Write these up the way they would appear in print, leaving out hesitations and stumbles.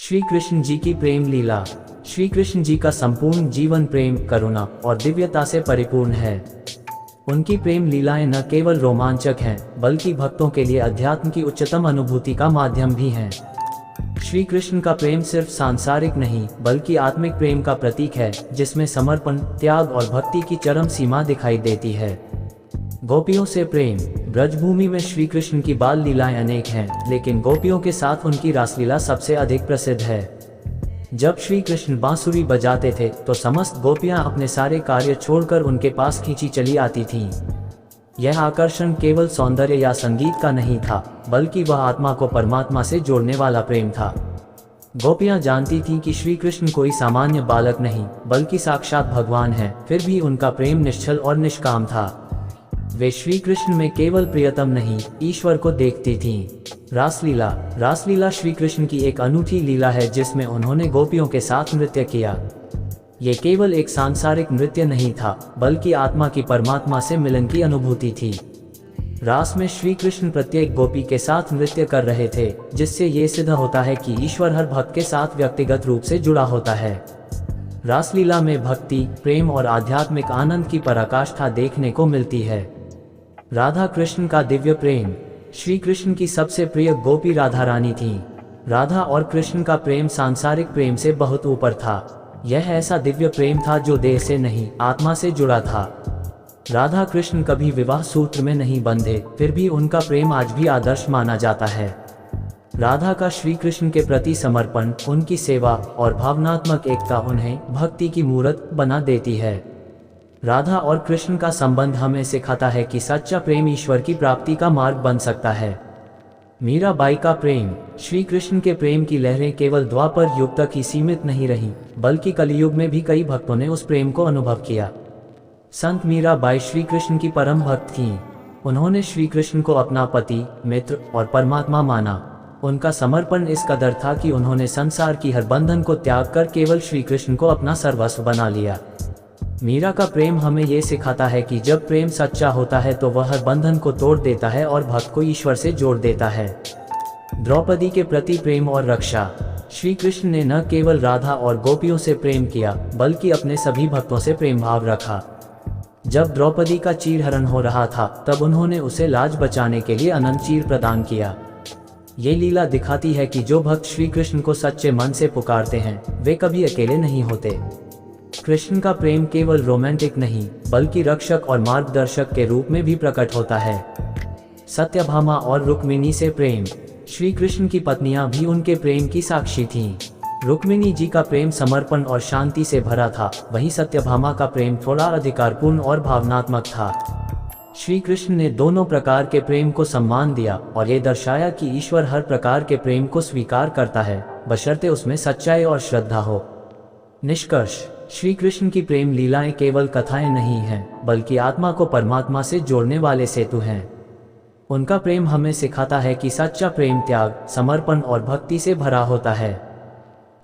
श्री कृष्ण जी की प्रेम लीला। श्री कृष्ण जी का संपूर्ण जीवन प्रेम, करुणा और दिव्यता से परिपूर्ण है। उनकी प्रेम लीलाएं न केवल रोमांचक हैं, बल्कि भक्तों के लिए अध्यात्म की उच्चतम अनुभूति का माध्यम भी हैं। श्री कृष्ण का प्रेम सिर्फ सांसारिक नहीं, बल्कि आत्मिक प्रेम का प्रतीक है, जिसमें समर्पण, त्याग और भक्ति की चरम सीमा दिखाई देती है। गोपियों से प्रेम। ब्रजभूमि में श्री कृष्ण की बाल लीलाएं अनेक हैं, लेकिन गोपियों के साथ उनकी रासलीला सबसे अधिक प्रसिद्ध है। जब श्री कृष्ण बांसुरी बजाते थे तो समस्त गोपियां अपने सारे कार्य छोड़कर उनके पास खींची चली आती थीं। यह आकर्षण केवल सौंदर्य या संगीत का नहीं था, बल्कि वह आत्मा को परमात्मा से जोड़ने वाला प्रेम था। गोपियां जानती थीं कि श्री कृष्ण कोई सामान्य बालक नहीं, बल्कि साक्षात भगवान हैं, फिर भी उनका प्रेम निश्चल और निष्काम था। वे श्री कृष्ण में केवल प्रियतम नहीं, ईश्वर को देखती थीं। रासलीला। रासलीला श्री कृष्ण की एक अनूठी लीला है, जिसमें उन्होंने गोपियों के साथ नृत्य किया। ये केवल एक सांसारिक नृत्य नहीं था, बल्कि आत्मा की परमात्मा से मिलन की अनुभूति थी। रास में श्री कृष्ण प्रत्येक गोपी के साथ नृत्य कर रहे थे, जिससे ये सिद्ध होता है कि ईश्वर हर भक्त के साथ व्यक्तिगत रूप से जुड़ा होता है। रासलीला में भक्ति, प्रेम और आध्यात्मिक आनंद की पराकाष्ठा देखने को मिलती है। राधा कृष्ण का दिव्य प्रेम। श्री कृष्ण की सबसे प्रिय गोपी राधा रानी थी। राधा और कृष्ण का प्रेम सांसारिक प्रेम से बहुत ऊपर था। यह ऐसा दिव्य प्रेम था जो देह से नहीं, आत्मा से जुड़ा था। राधा कृष्ण कभी विवाह सूत्र में नहीं बंधे, फिर भी उनका प्रेम आज भी आदर्श माना जाता है। राधा का श्री कृष्ण के प्रति समर्पण, उनकी सेवा और भावनात्मक एकता उन्हें भक्ति की मूर्त बना देती है। राधा और कृष्ण का संबंध हमें सिखाता है कि सच्चा प्रेम ईश्वर की प्राप्ति का मार्ग बन सकता है। मीराबाई का प्रेम। श्री कृष्ण के प्रेम की लहरें केवल द्वापर युग तक ही सीमित नहीं रहीं, बल्कि कलयुग में भी कई भक्तों ने उस प्रेम को अनुभव किया। संत मीराबाई श्री कृष्ण की परम भक्त थीं। उन्होंने श्री कृष्ण को अपना पति, मित्र और परमात्मा माना। उनका समर्पण इस कदर था कि उन्होंने संसार की हर बंधन को त्याग कर केवल श्री कृष्ण को अपना सर्वस्व बना लिया। मीरा का प्रेम हमें ये सिखाता है कि जब प्रेम सच्चा होता है तो वह हर बंधन को तोड़ देता है और भक्त को ईश्वर से जोड़ देता है। द्रौपदी के प्रति प्रेम और रक्षा। श्री कृष्ण ने न केवल राधा और गोपियों से प्रेम किया, बल्कि अपने सभी भक्तों से प्रेम भाव रखा। जब द्रौपदी का चीरहरण हो रहा था, तब उन्होंने उसे लाज बचाने के लिए अनंत चीर प्रदान किया। ये लीला दिखाती है कि जो भक्त श्री कृष्ण को सच्चे मन से पुकारते हैं, वे कभी अकेले नहीं होते। कृष्ण का प्रेम केवल रोमांटिक नहीं, बल्कि रक्षक और मार्गदर्शक के रूप में भी प्रकट होता है। सत्यभामा और रुक्मिणी से प्रेम। श्री कृष्ण की पत्नियां भी उनके प्रेम की साक्षी थीं। रुक्मिणी जी का प्रेम समर्पण और शांति से भरा था, वहीं सत्यभामा का प्रेम थोड़ा अधिकारपूर्ण और भावनात्मक था। श्री कृष्ण ने दोनों प्रकार के प्रेम को सम्मान दिया और ये दर्शाया कि ईश्वर हर प्रकार के प्रेम को स्वीकार करता है, बशर्ते उसमें सच्चाई और श्रद्धा हो। निष्कर्ष। श्री कृष्ण की प्रेम लीलाएं केवल कथाएं नहीं हैं, बल्कि आत्मा को परमात्मा से जोड़ने वाले सेतु हैं। उनका प्रेम हमें सिखाता है कि सच्चा प्रेम त्याग, समर्पण और भक्ति से भरा होता है।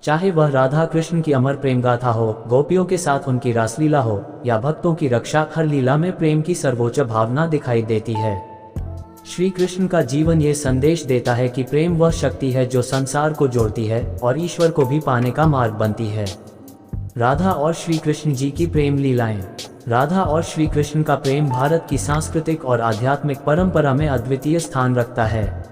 चाहे वह राधा कृष्ण की अमर प्रेम गाथा हो, गोपियों के साथ उनकी रासलीला हो, या भक्तों की रक्षा, हर लीला में प्रेम की सर्वोच्च भावना दिखाई देती है। श्री कृष्ण का जीवन ये संदेश देता है कि प्रेम वह शक्ति है जो संसार को जोड़ती है और ईश्वर को भी पाने का मार्ग बनती है। राधा और श्री कृष्ण जी की प्रेम लीलाएं। राधा और श्री कृष्ण का प्रेम भारत की सांस्कृतिक और आध्यात्मिक परंपरा में अद्वितीय स्थान रखता है।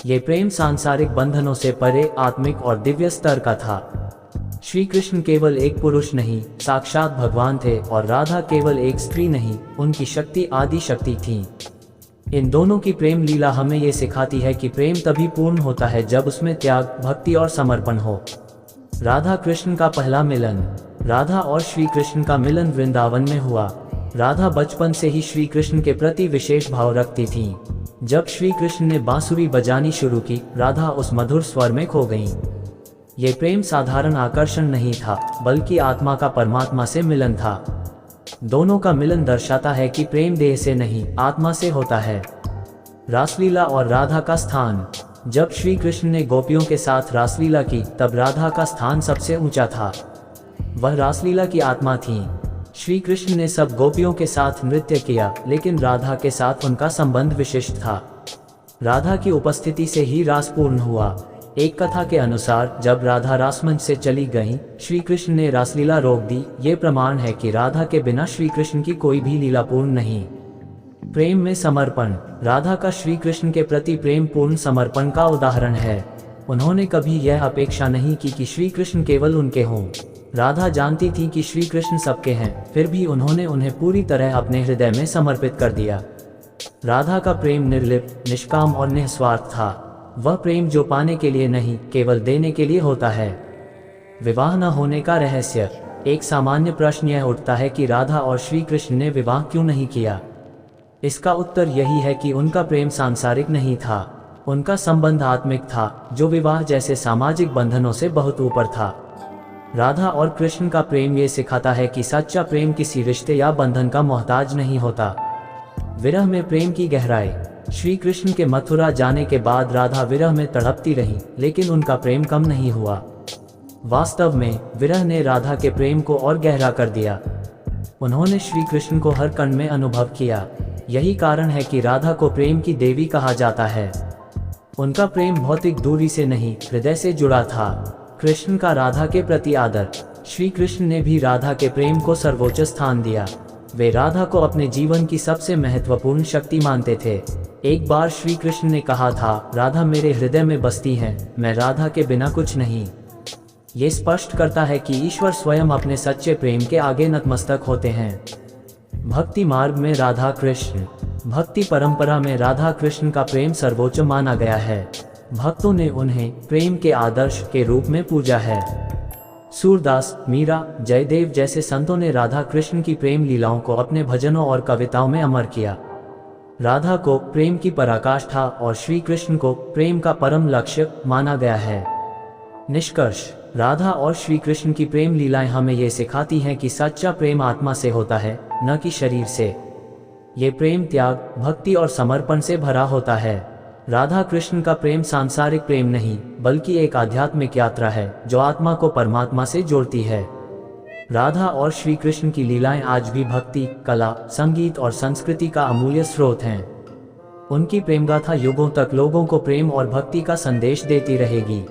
ये प्रेम सांसारिक बंधनों से परे आत्मिक और दिव्य स्तर का था। श्री कृष्ण केवल एक पुरुष नहीं, साक्षात भगवान थे, और राधा केवल एक स्त्री नहीं, उनकी शक्ति आदि शक्ति थी। इन दोनों की प्रेम लीला हमें ये सिखाती है कि प्रेम तभी पूर्ण होता है जब उसमें त्याग, भक्ति और समर्पण हो। राधा कृष्ण का पहला मिलन। राधा और श्री कृष्ण का मिलन वृंदावन में हुआ। राधा बचपन से ही श्री कृष्ण के प्रति विशेष भाव रखती थीं। जब श्री कृष्ण ने बांसुरी बजानी शुरू की, राधा उस मधुर स्वर में खो गईं। ये प्रेम साधारण आकर्षण नहीं था, बल्कि आत्मा का परमात्मा से मिलन था। दोनों का मिलन दर्शाता है कि प्रेम देह से नहीं, आत्मा से होता है। रासलीला और राधा का स्थान। जब श्री कृष्ण ने गोपियों के साथ रासलीला की, तब राधा का स्थान सबसे ऊंचा था। वह रासलीला की आत्मा थीं। श्री कृष्ण ने सब गोपियों के साथ नृत्य किया, लेकिन राधा के साथ उनका संबंध विशिष्ट था। राधा की उपस्थिति से ही रास पूर्ण हुआ। एक कथा के अनुसार जब राधा रासमंच से चली गईं, श्री कृष्ण ने रासलीला रोक दी। ये प्रमाण है कि राधा के बिना श्री कृष्ण की कोई भी लीला पूर्ण नहीं। प्रेम में समर्पण। राधा का श्री कृष्ण के प्रति प्रेम पूर्ण समर्पण का उदाहरण है। उन्होंने कभी यह अपेक्षा नहीं की कि श्री कृष्ण केवल उनके हों। राधा जानती थी कि श्री कृष्ण सबके हैं, फिर भी उन्होंने उन्हें पूरी तरह अपने हृदय में समर्पित कर दिया। राधा का प्रेम निर्लिप्त, निष्काम और निस्वार्थ था। वह प्रेम जो पाने के लिए नहीं, केवल देने के लिए होता है। विवाह न होने का रहस्य। एक सामान्य प्रश्न यह उठता है कि राधा और श्री कृष्ण ने विवाह क्यों नहीं किया। इसका उत्तर यही है कि उनका प्रेम सांसारिक नहीं था। उनका संबंध आत्मिक था, जो विवाह जैसे सामाजिक बंधनों से बहुत ऊपर था। राधा और कृष्ण का प्रेम ये सिखाता है कि सच्चा प्रेम किसी रिश्ते या बंधन का मोहताज नहीं होता। विरह में प्रेम की गहराई। श्री कृष्ण के मथुरा जाने के बाद राधा विरह में तड़पती रही, लेकिन उनका प्रेम कम नहीं हुआ। वास्तव में विरह ने राधा के प्रेम को और गहरा कर दिया। उन्होंने श्री कृष्ण को हर कण में अनुभव किया। यही कारण है कि राधा को प्रेम की देवी कहा जाता है। उनका प्रेम भौतिक दूरी से नहीं, हृदय से जुड़ा था। कृष्ण का राधा के प्रति आदर। श्री कृष्ण ने भी राधा के प्रेम को सर्वोच्च स्थान दिया। वे राधा को अपने जीवन की सबसे महत्वपूर्ण शक्ति मानते थे। एक बार श्री कृष्ण ने कहा था, राधा मेरे हृदय में बसती है, मैं राधा के बिना कुछ नहीं। ये स्पष्ट करता है कि ईश्वर स्वयं अपने सच्चे प्रेम के आगे नतमस्तक होते हैं। भक्ति मार्ग में राधा कृष्ण। भक्ति परंपरा में राधा कृष्ण का प्रेम सर्वोच्च माना गया है। भक्तों ने उन्हें प्रेम के आदर्श के रूप में पूजा है। सूरदास, मीरा, जयदेव जैसे संतों ने राधा कृष्ण की प्रेम लीलाओं को अपने भजनों और कविताओं में अमर किया। राधा को प्रेम की पराकाष्ठा और श्री कृष्ण को प्रेम का परम लक्ष्य माना गया है। निष्कर्ष। राधा और श्री कृष्ण की प्रेम लीलाएं हमें ये सिखाती हैं कि सच्चा प्रेम आत्मा से होता है, न कि शरीर से। ये प्रेम त्याग, भक्ति और समर्पण से भरा होता है। राधा कृष्ण का प्रेम सांसारिक प्रेम नहीं, बल्कि एक आध्यात्मिक यात्रा है जो आत्मा को परमात्मा से जोड़ती है। राधा और श्री कृष्ण की लीलाएं आज भी भक्ति, कला, संगीत और संस्कृति का अमूल्य स्रोत हैं। उनकी प्रेम गाथा युगों तक लोगों को प्रेम और भक्ति का संदेश देती रहेगी।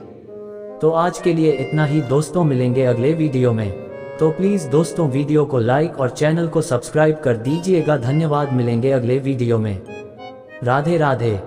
तो आज के लिए इतना ही दोस्तों, मिलेंगे अगले वीडियो में। तो प्लीज़ दोस्तों वीडियो को लाइक और चैनल को सब्सक्राइब कर दीजिएगा। धन्यवाद। मिलेंगे अगले वीडियो में। राधे राधे।